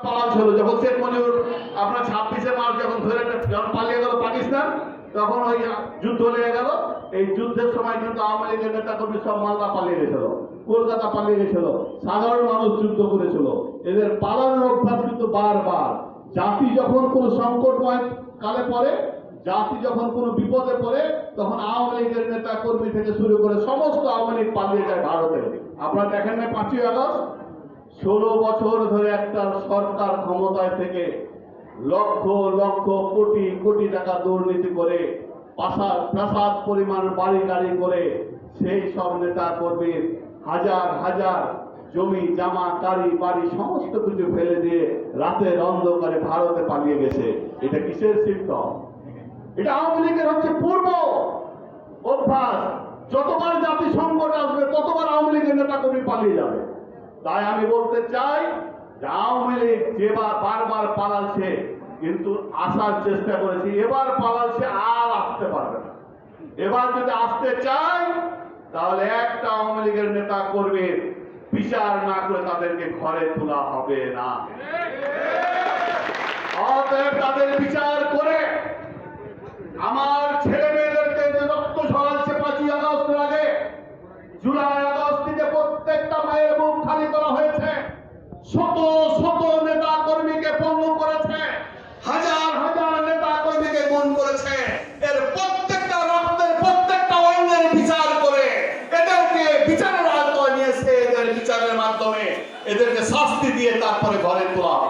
পালান ছিল, যখন শেখ মুজিবুর আপনার 26শে মার্চ যখন ধরে যখন পালিয়ে গেল পাকিস্তান, তখন ওই যুদ্ধ লেগে গেল। এই যুদ্ধের সময় কিন্তু আওয়ামী লীগের নেতা কর্মী সব মালদা পালিয়ে গেছিল, কলকাতা পালিয়ে গেছিল, সাধারণ মানুষ যুদ্ধ করেছিল। এদের পালানোর অভ্যাস কিন্তু বারবার। জাতি যখন কোনো সংকটময় কালে পড়ে, জাতি যখন কোনো বিপদে পড়ে, তখন আওয়ামী লীগের নেতা কর্মী থেকে শুরু করে সমস্ত আওয়ামী লীগ পালিয়ে যায় ভারতে। আপনারা দেখেন না 5ই আগস্ট, 16 বছর ধরে একটা সরকার ক্ষমতায় থেকে লক্ষ লক্ষ কোটি কোটি টাকা দুর্নীতি করে প্রাসাদ পরিমাণ বাড়ি গাড়ি করে সেই সব নেতা কর্মীর হাজার হাজার জমি জামা গাড়ি বাড়ি সমস্ত কিছু ফেলে দিয়ে রাতের অন্ধকারে ভারতে পালিয়ে গেছে। এটা কিসের সিম্পটম? এটা আওয়ামী লীগের হচ্ছে পূর্ব অভ্যাস। যতবার জাতি সংকট আসবে ততবার আওয়ামী লীগের নেতা কর্মী পালিয়ে যাবে। তাই আমি বলতে চাই যে আওয়ামী লীগ যেবার বারবার পালাচ্ছে, কিন্তু আসার চেষ্টা করেছি, এবার পালাচ্ছে আর আসতে পারবে না। এবার যদি আসতে চাই তাহলে একটা আওয়ামী লীগের নেতা কর্মীর বিচার না করে তাদেরকে ঘরে তোলা হবে না। অতএব তাদের বিচার করে আমার ছেলে মেয়েদেরকে যে রক্ত ঝরাচ্ছে 5ই আগস্টের আগে, জুলাই আগস্ট থেকে প্রত্যেকটা মায়ের মুখ খালি করা হয়েছে, শত শত নেতা কর্মীকে পঙ্গু করেছে, হাজার হাজার নেতা কর্মীকে খুন করেছে। এর প্রত্যেকটা রক্তের প্রত্যেকটা অঙ্গের বিচার করে এদেরকে বিচারের আওতায় নিয়েছে। এদের বিচারের মাধ্যমে এদেরকে শাস্তি দিয়ে তারপরে ঘরে তোলা হবে।